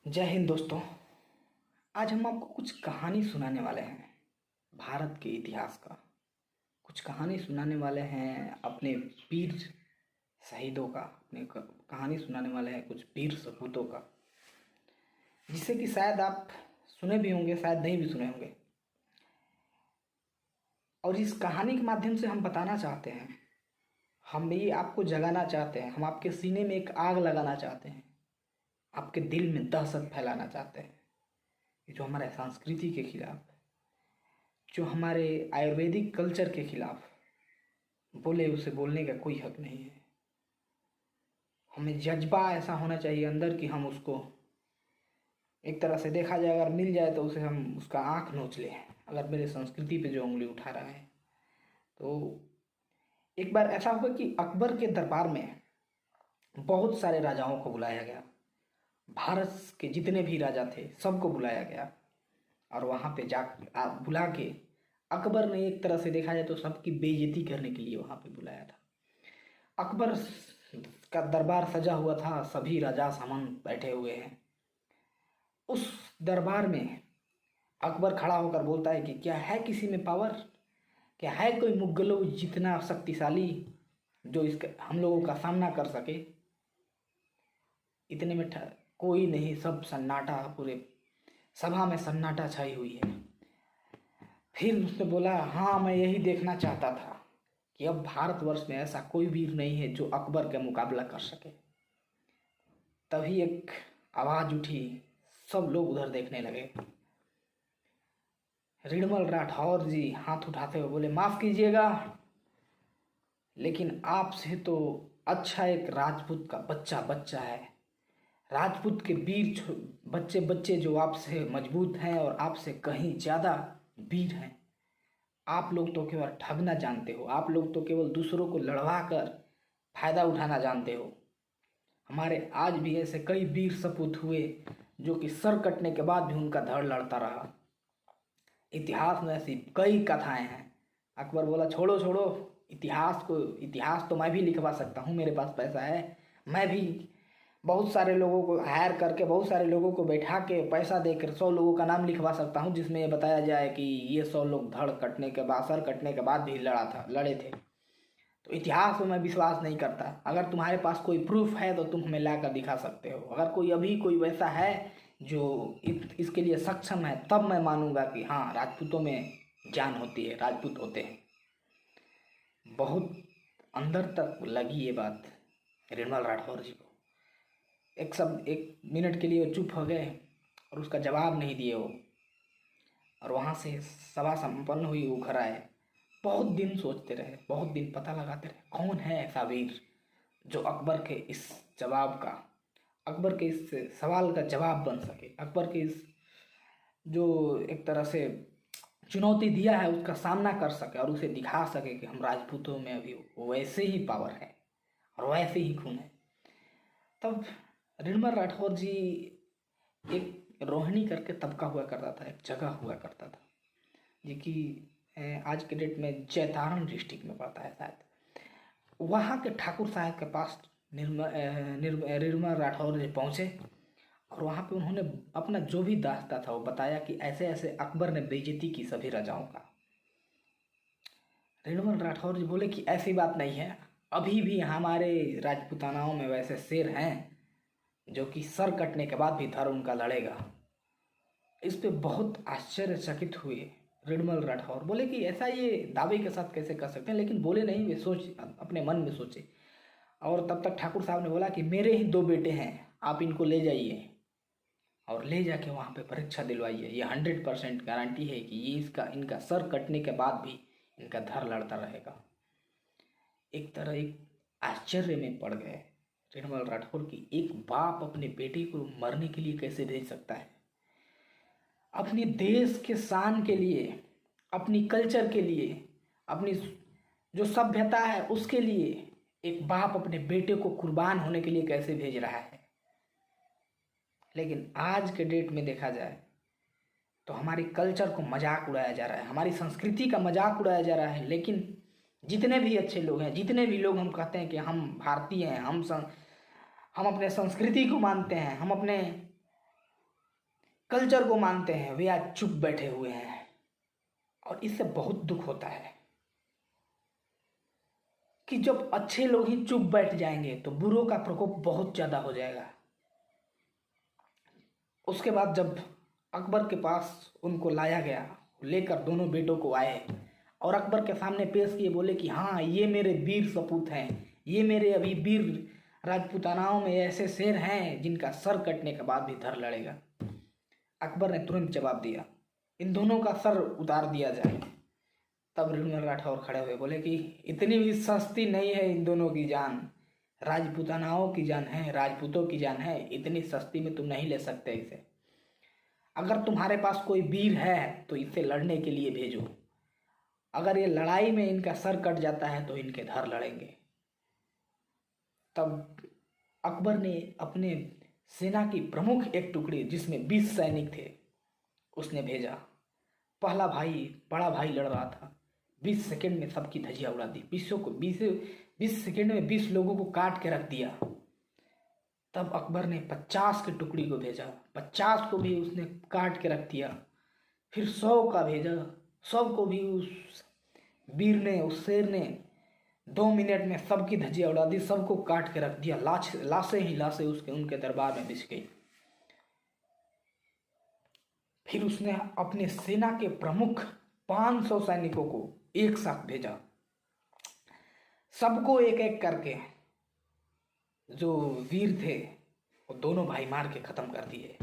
जय हिंद दोस्तों। आज हम आपको कुछ कहानी सुनाने वाले हैं भारत के इतिहास का। कुछ कहानी सुनाने वाले हैं अपने वीर शहीदों का, कहानी सुनाने वाले हैं कुछ वीर सपूतों का, जिससे कि शायद आप सुने भी होंगे, शायद नहीं भी सुने होंगे। और इस कहानी के माध्यम से हम बताना चाहते हैं, हम ये आपको जगाना चाहते हैं, हम आपके सीने में एक आग लगाना चाहते हैं, आपके दिल में दहशत फैलाना चाहते हैं। ये जो हमारे संस्कृति के खिलाफ, जो हमारे आयुर्वेदिक कल्चर के खिलाफ बोले, उसे बोलने का कोई हक नहीं है। हमें जज्बा ऐसा होना चाहिए अंदर कि हम उसको एक तरह से देखा जाए, अगर मिल जाए तो उसे हम उसका आँख नोच लें। अगर मेरे संस्कृति पे जो उंगली उठा रहा है तो एक बार ऐसा हुआ कि अकबर के दरबार में बहुत सारे राजाओं को बुलाया गया। भारत के जितने भी राजा थे सबको बुलाया गया और वहाँ पे बुला के अकबर ने एक तरह से देखा जाए तो सबकी बेइज्जती करने के लिए वहाँ पे बुलाया था। अकबर का दरबार सजा हुआ था, सभी राजा सामंत बैठे हुए हैं। उस दरबार में अकबर खड़ा होकर बोलता है कि क्या है किसी में पावर, क्या है कोई मुगलों जितना शक्तिशाली जो इसका हम लोगों का सामना कर सके। इतने में कोई नहीं, सब सन्नाटा, पूरे सभा में सन्नाटा छाई हुई है। फिर उसने बोला, हाँ मैं यही देखना चाहता था कि अब भारतवर्ष में ऐसा कोई वीर नहीं है जो अकबर का मुकाबला कर सके। तभी एक आवाज़ उठी, सब लोग उधर देखने लगे। ऋणमल राठौर जी हाथ उठाते हुए बोले, माफ़ कीजिएगा, लेकिन आपसे तो अच्छा एक राजपूत का बच्चा बच्चा है। राजपूत के वीर बच्चे बच्चे जो आपसे मजबूत हैं और आपसे कहीं ज़्यादा वीर हैं। आप लोग तो केवल ठगना जानते हो, आप लोग तो केवल दूसरों को लड़वा कर फायदा उठाना जानते हो। हमारे आज भी ऐसे कई वीर सपूत हुए जो कि सर कटने के बाद भी उनका धड़ लड़ता रहा। इतिहास में ऐसी कई कथाएं हैं। अकबर बोला, छोड़ो छोड़ो इतिहास तो मैं भी लिखवा सकता हूँ, मेरे पास पैसा है। मैं भी बहुत सारे लोगों को हायर करके, बहुत सारे लोगों को बैठा के पैसा देकर 100 लोगों का नाम लिखवा सकता हूँ, जिसमें ये बताया जाए कि ये 100 लोग धड़ कटने के बाद, सर कटने के बाद भी लड़े थे। तो इतिहास में मैं विश्वास नहीं करता। अगर तुम्हारे पास कोई प्रूफ है तो तुम हमें ला कर दिखा सकते हो। अगर कोई वैसा है जो इसके लिए सक्षम है, तब मैं मानूंगा कि हाँ, राजपूतों में जान होती है, राजपूत होते हैं। बहुत अंदर तक लगी ये बात ऋणमल राठौर जी को। एक मिनट के लिए चुप हो गए और उसका जवाब नहीं दिए वो, और वहाँ से सभा संपन्न हुई, वो घर आए। बहुत दिन सोचते रहे, बहुत दिन पता लगाते रहे कौन है ऐसा वीर जो अकबर के इस सवाल का जवाब बन सके, अकबर के इस जो एक तरह से चुनौती दिया है उसका सामना कर सके और उसे दिखा सके कि हम राजपूतों में अभी वैसे ही पावर है और वैसे ही खून है। तब ऋणमल राठौर जी, एक रोहिणी करके तबका हुआ करता था, एक जगह हुआ करता था, जो कि आज के डेट में जैतारण डिस्ट्रिक्ट में पड़ता है शायद। वहाँ के ठाकुर साहब के पास ऋणमल राठौर जी पहुँचे और वहाँ पे उन्होंने अपना जो भी दास्ता था वो बताया कि ऐसे ऐसे अकबर ने बेइज्जती की सभी राजाओं का। ऋणमल राठौर जी बोले कि ऐसी बात नहीं है, अभी भी हमारे राजपूतानाओं में वैसे शेर हैं जो कि सर कटने के बाद भी धर्म उनका लड़ेगा। इस पे बहुत आश्चर्यचकित हुए ऋणमल राठौर। बोले कि ऐसा ये दावे के साथ कैसे कर सकते हैं, लेकिन बोले नहीं, वे अपने मन में सोचे। और तब तक ठाकुर साहब ने बोला कि मेरे ही 2 बेटे हैं, आप इनको ले जाइए और ले जाके वहाँ पे परीक्षा दिलवाइए। ये 100% गारंटी है कि ये इनका सर कटने के बाद भी इनका धड़ लड़ता रहेगा। एक आश्चर्य में पड़ गए ऋणमल राठौर की, एक बाप अपने बेटे को मरने के लिए कैसे भेज सकता है। अपने देश के शान के लिए, अपनी कल्चर के लिए, अपनी जो सभ्यता है उसके लिए एक बाप अपने बेटे को कुर्बान होने के लिए कैसे भेज रहा है। लेकिन आज के डेट में देखा जाए तो हमारी कल्चर को मजाक उड़ाया जा रहा है, हमारी संस्कृति का मजाक उड़ाया जा रहा है। लेकिन जितने भी अच्छे लोग हैं, जितने भी लोग हम कहते हैं कि हम भारतीय हैं, हम अपने संस्कृति को मानते हैं, हम अपने कल्चर को मानते हैं, वे आज चुप बैठे हुए हैं और इससे बहुत दुख होता है कि जब अच्छे लोग ही चुप बैठ जाएंगे तो बुरों का प्रकोप बहुत ज़्यादा हो जाएगा। उसके बाद जब अकबर के पास उनको लाया गया, लेकर दोनों बेटों को आए और अकबर के सामने पेश किए, बोले कि हाँ, ये मेरे वीर सपूत हैं, ये मेरे अभी वीर राजपूतानाओं में ऐसे शेर हैं जिनका सर कटने के बाद भी धर लड़ेगा। अकबर ने तुरंत जवाब दिया, इन दोनों का सर उतार दिया जाए। तब ऋषिमल राठौर खड़े हुए बोले कि इतनी भी सस्ती नहीं है इन दोनों की जान, राजपूतानाओं की जान है, राजपूतों की जान है, इतनी सस्ती में तुम नहीं ले सकते इसे। अगर तुम्हारे पास कोई वीर है तो इसे लड़ने के लिए भेजो, अगर ये लड़ाई में इनका सर कट जाता है तो इनके धर लड़ेंगे। तब अकबर ने अपने सेना की प्रमुख एक टुकड़ी, जिसमें 20 सैनिक थे, उसने भेजा। पहला भाई, बड़ा भाई लड़ रहा था, 20 सेकंड में सबकी धज्जियां उड़ा दी। 20 सेकंड में 20 लोगों को काट के रख दिया। तब अकबर ने 50 की टुकड़ी को भेजा, 50 को भी उसने काट के रख दिया। फिर 100 का भेजा, 100 को भी उस वीर ने, उस शेर ने 2 मिनट में सबकी धज्जियां उड़ा दी, सबको काट के रख दिया। लाशें ही लाशें उसके उनके दरबार में बिछ गई। फिर उसने अपने सेना के प्रमुख 500 सैनिकों को एक साथ भेजा, सबको एक एक करके जो वीर थे वो दोनों भाई मार के खत्म कर दिए।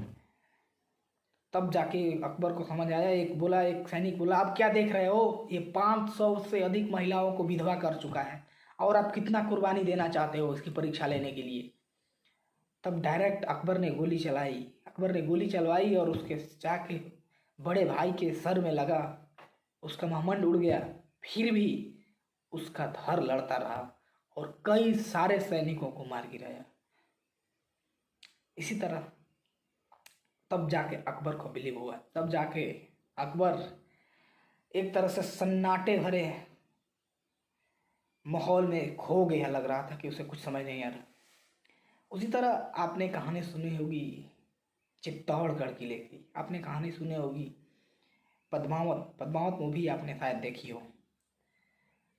तब जाके अकबर को समझ आया। एक सैनिक बोला, आप क्या देख रहे हो, ये 500 से अधिक महिलाओं को विधवा कर चुका है और आप कितना कुर्बानी देना चाहते हो इसकी परीक्षा लेने के लिए। तब डायरेक्ट अकबर ने गोली चलवाई और उसके जाके बड़े भाई के सर में लगा, उसका महमंड उड़ गया। फिर भी उसका धर लड़ता रहा और कई सारे सैनिकों को मार गिराया। इसी तरह तब जाके अकबर को बिलीव हुआ। तब जाके अकबर एक तरह से सन्नाटे भरे माहौल में खो गया, लग रहा था कि उसे कुछ समझ नहीं आ रहा। उसी तरह आपने कहानी सुनी होगी चित्तौड़गढ़ किले की, आपने कहानी सुनी होगी पद्मावत मूवी आपने शायद देखी हो।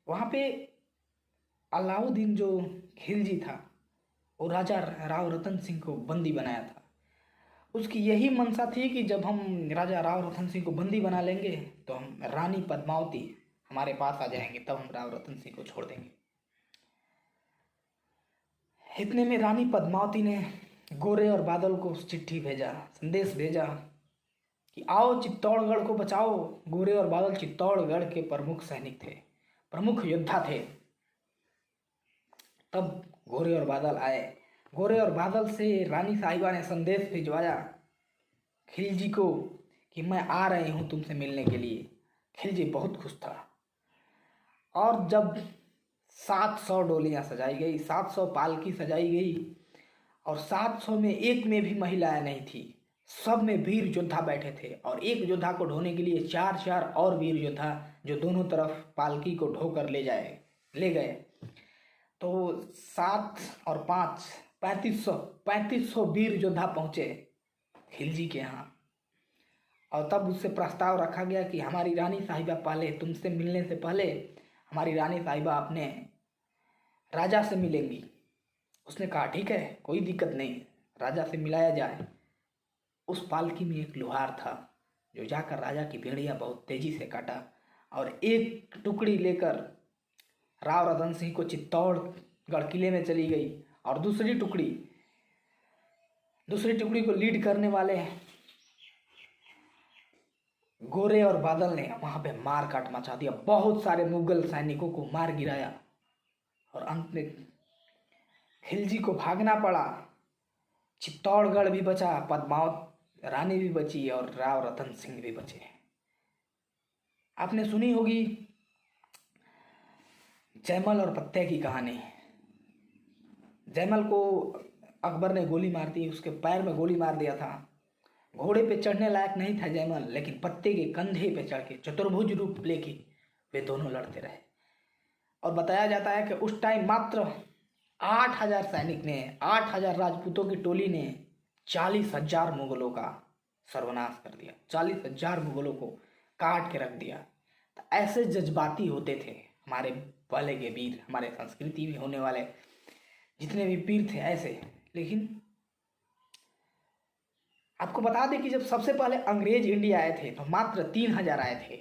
वहाँ पे अलाउद्दीन जो खिलजी था वो राजा राव रतन सिंह को बंदी बनाया था। उसकी यही मंशा थी कि जब हम राजा राव रतन सिंह को बंदी बना लेंगे तो हम रानी पद्मावती हमारे पास आ जाएंगे, तब हम राव रतन सिंह को छोड़ देंगे। इतने में रानी पद्मावती ने गोरे और बादल को चिट्ठी भेजा, संदेश भेजा कि आओ चित्तौड़गढ़ को बचाओ। गोरे और बादल चित्तौड़गढ़ के प्रमुख सैनिक थे, प्रमुख योद्धा थे। तब गोरे और बादल आए। गोरे और बादल से रानी साहिबा ने संदेश भिजवाया खिलजी को कि मैं आ रही हूँ तुमसे मिलने के लिए। खिलजी बहुत खुश था। और जब 700 डोलियाँ सजाई गई, 700 पालकी सजाई गई और 700 में एक में भी महिलाएं नहीं थी, सब में वीर योद्धा बैठे थे और एक योद्धा को ढोने के लिए 4 और वीर योद्धा जो दोनों तरफ पालकी को ढोकर ले गए। तो 7 और 5 3500 वीर योद्धा पहुँचे खिलजी के यहाँ। और तब उससे प्रस्ताव रखा गया कि हमारी रानी साहिबा पहले, तुमसे मिलने से पहले हमारी रानी साहिबा अपने राजा से मिलेंगी। उसने कहा ठीक है, कोई दिक्कत नहीं, राजा से मिलाया जाए। उस पालकी में एक लोहार था जो जाकर राजा की भेड़िया बहुत तेजी से काटा और एक टुकड़ी लेकर राव रतन सिंह को चित्तौड़गढ़ किले में चली गई और दूसरी टुकड़ी को लीड करने वाले गोरे और बादल ने वहां पे मार काट मचा दिया, बहुत सारे मुगल सैनिकों को मार गिराया और अंत में खिलजी को भागना पड़ा। चित्तौड़गढ़ भी बचा, पद्मावत रानी भी बची और राव रतन सिंह भी बचे। आपने सुनी होगी जयमल और पत्ते की कहानी। जयमल को अकबर ने गोली मार दी, उसके पैर में गोली मार दिया था। घोड़े पे चढ़ने लायक नहीं था जयमल, लेकिन पत्ते के कंधे पे चढ़ के चतुर्भुज रूप लेके वे दोनों लड़ते रहे। और बताया जाता है कि उस टाइम मात्र 8000 सैनिक ने, 8000 राजपूतों की टोली ने 40,000 मुगलों का सर्वनाश कर दिया, 40,000 मुगलों को काट के रख दिया। तो ऐसे जज्बाती होते थे हमारे पहले के वीर, हमारे संस्कृति में होने वाले जितने भी वीर थे ऐसे। लेकिन आपको बता दें कि जब सबसे पहले अंग्रेज इंडिया आए थे तो मात्र 3,000 आए थे,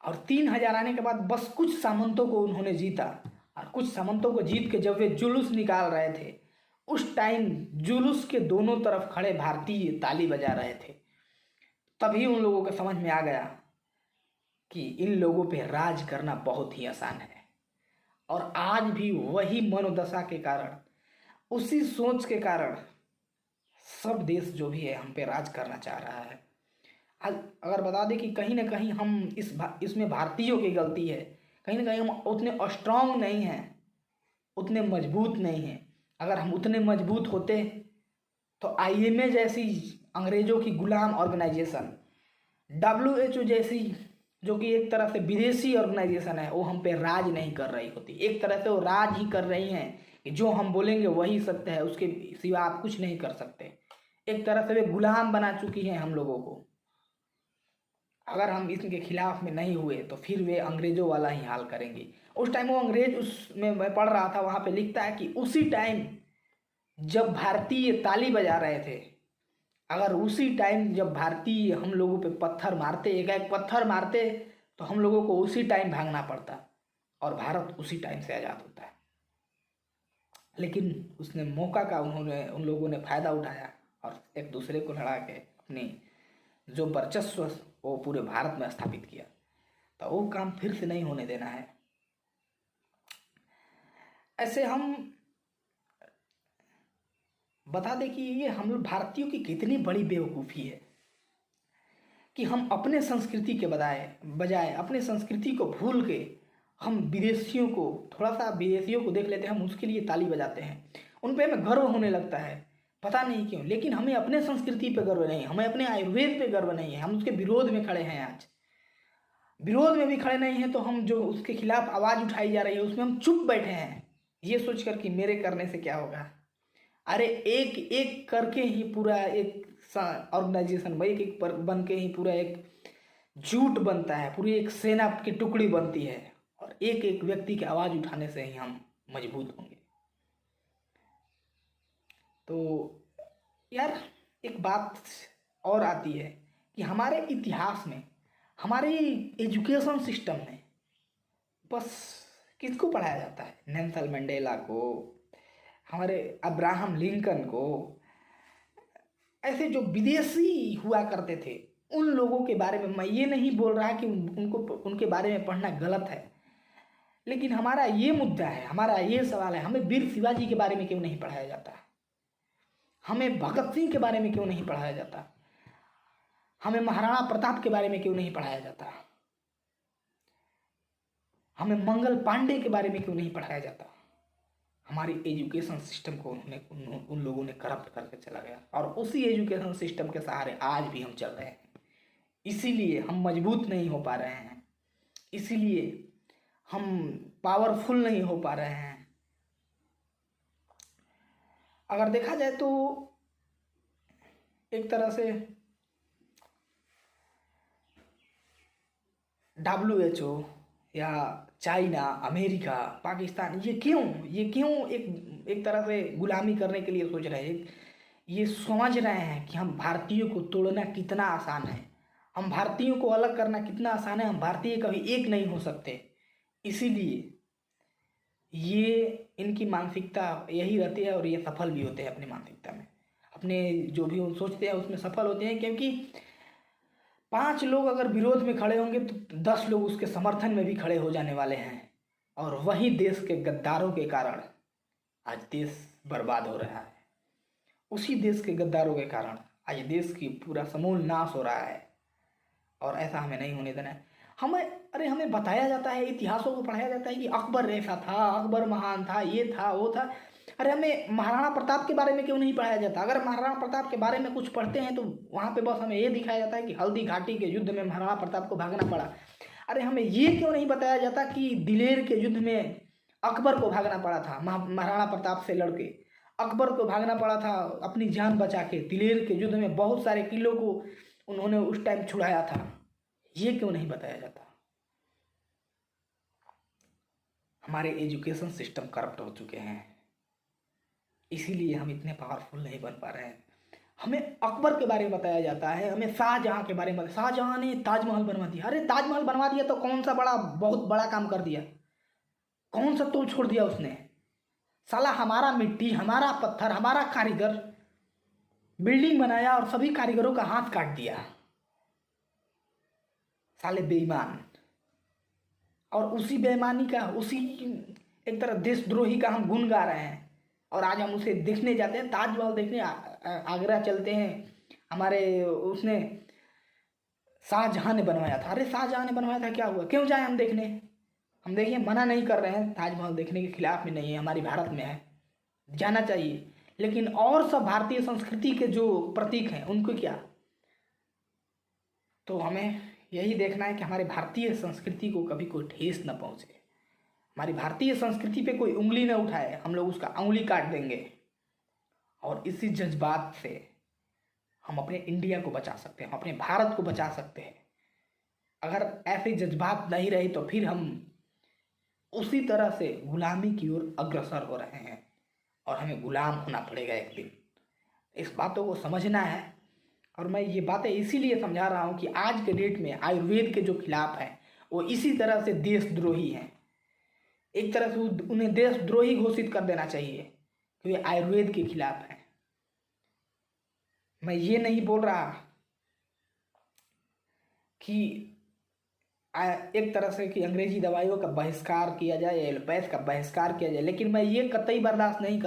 और 3,000 आने के बाद बस कुछ सामंतों को उन्होंने जीता, और कुछ सामंतों को जीत के जब वे जुलूस निकाल रहे थे, उस टाइम जुलूस के दोनों तरफ खड़े भारतीय ताली बजा रहे थे। तभी उन लोगों को समझ में आ गया कि इन लोगों पे राज करना बहुत ही आसान है। और आज भी वही मनोदशा के कारण, उसी सोच के कारण सब देश जो भी है हम पे राज करना चाह रहा है। आज अगर बता दें कि कहीं ना कहीं हम इसमें भारतीयों की गलती है, कहीं ना कहीं हम उतने स्ट्रांग नहीं हैं, उतने मजबूत नहीं हैं। अगर हम उतने मजबूत होते तो IMA जैसी अंग्रेज़ों की गुलाम ऑर्गेनाइजेशन, WHO जैसी जो कि एक तरह से विदेशी ऑर्गेनाइजेशन है, वो हम पे राज नहीं कर रही होती। एक तरह से वो राज ही कर रही हैं कि जो हम बोलेंगे वही सत्य है, उसके सिवा आप कुछ नहीं कर सकते। एक तरह से वे गुलाम बना चुकी हैं हम लोगों को। अगर हम इसके खिलाफ में नहीं हुए तो फिर वे अंग्रेज़ों वाला ही हाल करेंगे। उस टाइम वो अंग्रेज, उसमें मैं पढ़ रहा था, वहाँ पे लिखता है कि उसी टाइम जब भारतीय ताली बजा रहे थे, अगर उसी टाइम जब भारतीय हम लोगों पे पत्थर मारते, एक एक पत्थर मारते, तो हम लोगों को उसी टाइम भागना पड़ता और भारत उसी टाइम से आज़ाद होता है। लेकिन उसने मौका का उन लोगों ने फ़ायदा उठाया और एक दूसरे को लड़ा के अपनी जो वर्चस्व वो पूरे भारत में स्थापित किया। तो वो काम फिर से नहीं होने देना है। ऐसे हम बता दें कि ये हम लोग भारतीयों की कितनी बड़ी बेवकूफ़ी है कि हम अपने संस्कृति के बजाय अपने संस्कृति को भूल के हम विदेशियों को, थोड़ा सा विदेशियों को देख लेते हैं, हम उसके लिए ताली बजाते हैं, उन पे हमें गर्व होने लगता है, पता नहीं क्यों। लेकिन हमें अपने संस्कृति पे गर्व नहीं है, हमें अपने आयुर्वेद पे गर्व नहीं है। हम उसके विरोध में खड़े हैं। आज विरोध में भी खड़े नहीं हैं तो हम जो उसके खिलाफ आवाज़ उठाई जा रही है उसमें हम चुप बैठे हैं, ये सोच कर कि मेरे करने से क्या होगा। अरे एक एक करके ही पूरा एक ऑर्गेनाइजेशन एक एक बन के ही पूरा एक झूठ बनता है, पूरी एक सेना की टुकड़ी बनती है, और एक एक व्यक्ति की आवाज़ उठाने से ही हम मजबूत होंगे। तो यार एक बात और आती है कि हमारे इतिहास में, हमारे एजुकेशन सिस्टम में बस किसको पढ़ाया जाता है? नेल्सन मंडेला को, हमारे अब्राहम लिंकन को, ऐसे जो विदेशी हुआ करते थे उन लोगों के बारे में। मैं ये नहीं बोल रहा कि उनके बारे में पढ़ना गलत है, लेकिन हमारा ये मुद्दा है, हमारा ये सवाल है, हमें वीर शिवाजी के बारे में क्यों नहीं पढ़ाया जाता? हमें भगत सिंह के बारे में क्यों नहीं पढ़ाया जाता? हमें महाराणा प्रताप के बारे में क्यों नहीं पढ़ाया जाता? हमें मंगल पांडे के बारे में क्यों नहीं पढ़ाया जाता? हमारी एजुकेशन सिस्टम को उन लोगों ने करप्ट करके चला गया, और उसी एजुकेशन सिस्टम के सहारे आज भी हम चल रहे हैं। इसीलिए हम मजबूत नहीं हो पा रहे हैं, इसीलिए हम पावरफुल नहीं हो पा रहे हैं। अगर देखा जाए तो एक तरह से WHO या चाइना, अमेरिका, पाकिस्तान, ये क्यों एक तरह से गुलामी करने के लिए सोच रहे हैं? ये समझ रहे हैं कि हम भारतीयों को तोड़ना कितना आसान है, हम भारतीयों को अलग करना कितना आसान है, हम भारतीय कभी एक नहीं हो सकते। इसीलिए ये इनकी मानसिकता यही रहती है, और ये सफल भी होते हैं अपनी मानसिकता में, अपने जो भी वो सोचते हैं उसमें सफल होते हैं। क्योंकि 5 लोग अगर विरोध में खड़े होंगे तो 10 लोग उसके समर्थन में भी खड़े हो जाने वाले हैं, और वही देश के गद्दारों के कारण आज देश बर्बाद हो रहा है। उसी देश के गद्दारों के कारण आज देश की पूरा समूल नाश हो रहा है, और ऐसा हमें नहीं होने देना है। हमें बताया जाता है, इतिहासों को पढ़ाया जाता है कि अकबर ऐसा था, अकबर महान था, ये था, वो था। अरे हमें महाराणा प्रताप के बारे में क्यों नहीं पढ़ाया जाता? अगर महाराणा प्रताप के बारे में कुछ पढ़ते हैं तो वहाँ पे बस हमें ये दिखाया जाता है कि हल्दी घाटी के युद्ध में महाराणा प्रताप को भागना पड़ा। अरे हमें ये क्यों नहीं बताया जाता कि दिलेर के युद्ध में अकबर को भागना पड़ा था महाराणा प्रताप से लड़के? अकबर को भागना पड़ा था अपनी जान बचा के। दिलेर के युद्ध में बहुत सारे किलों को उन्होंने उस टाइम छुड़ाया था। ये क्यों नहीं बताया जाता? हमारे एजुकेशन सिस्टम करप्ट हो चुके हैं, इसीलिए हम इतने पावरफुल नहीं बन पा रहे हैं। हमें अकबर के बारे में बताया जाता है, हमें शाहजहां के बारे में। शाहजहां ने ताजमहल बनवा दिया। अरे ताजमहल बनवा दिया तो कौन सा बहुत बड़ा काम कर दिया? कौन सा तोड़ छोड़ दिया उसने? साला हमारा मिट्टी, हमारा पत्थर, हमारा कारीगर बिल्डिंग बनाया और सभी कारीगरों का हाथ काट दिया। साले बेईमान। और उसी बेईमानी का, उसी एक तरह देशद्रोही का हम गुण गा रहे हैं। और आज हम उसे देखने जाते हैं, ताजमहल देखने आगरा चलते हैं। हमारे उसने शाहजहां ने बनवाया था। अरे शाहजहां ने बनवाया था, क्या हुआ? क्यों जाए हम देखने? हम देखिए, मना नहीं कर रहे हैं, ताजमहल देखने के खिलाफ में नहीं है, हमारी भारत में है, जाना चाहिए। लेकिन और सब भारतीय संस्कृति के जो प्रतीक हैं उनको क्या? तो हमें यही देखना है कि हमारे भारतीय संस्कृति को कभी कोई ठेस न पहुंचे, हमारी भारतीय संस्कृति पे कोई उंगली न उठाए, हम लोग उसका उंगली काट देंगे। और इसी जज्बात से हम अपने इंडिया को बचा सकते हैं, अपने भारत को बचा सकते हैं। अगर ऐसे जज्बात नहीं रहे तो फिर हम उसी तरह से गुलामी की ओर अग्रसर हो रहे हैं और हमें गुलाम होना पड़ेगा एक दिन। इस बातों को समझना है। और मैं ये बातें इसीलिए समझा रहा हूँ कि आज के डेट में आयुर्वेद के जो खिलाफ हैं वो इसी तरह से देशद्रोही हैं। एक तरह से उन्हें देशद्रोही घोषित कर देना चाहिए कि वे आयुर्वेद के खिलाफ हैं। मैं ये नहीं बोल रहा कि एक तरह से कि अंग्रेजी दवाइयों का बहिष्कार किया जाए या एलोपैथ का बहिष्कार किया जाए, लेकिन मैं ये कतई बर्दाश्त नहीं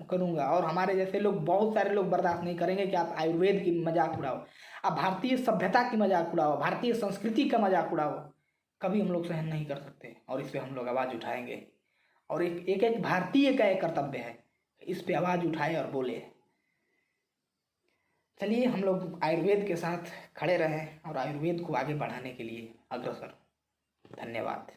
करूँगा। और हमारे जैसे लोग, बहुत सारे लोग बर्दाश्त नहीं करेंगे कि आप आयुर्वेद की मजाक उड़ाओ, आप भारतीय सभ्यता की मजाक उड़ाओ, भारतीय संस्कृति का मजाक उड़ाओ। कभी हम लोग सहन नहीं कर सकते और इस पर हम लोग आवाज़ उठाएंगे। और एक भारतीय का एक कर्तव्य है, इस पर आवाज़ उठाए और बोले। चलिए हम लोग आयुर्वेद के साथ खड़े रहें और आयुर्वेद को आगे बढ़ाने के लिए अग्रसर। धन्यवाद।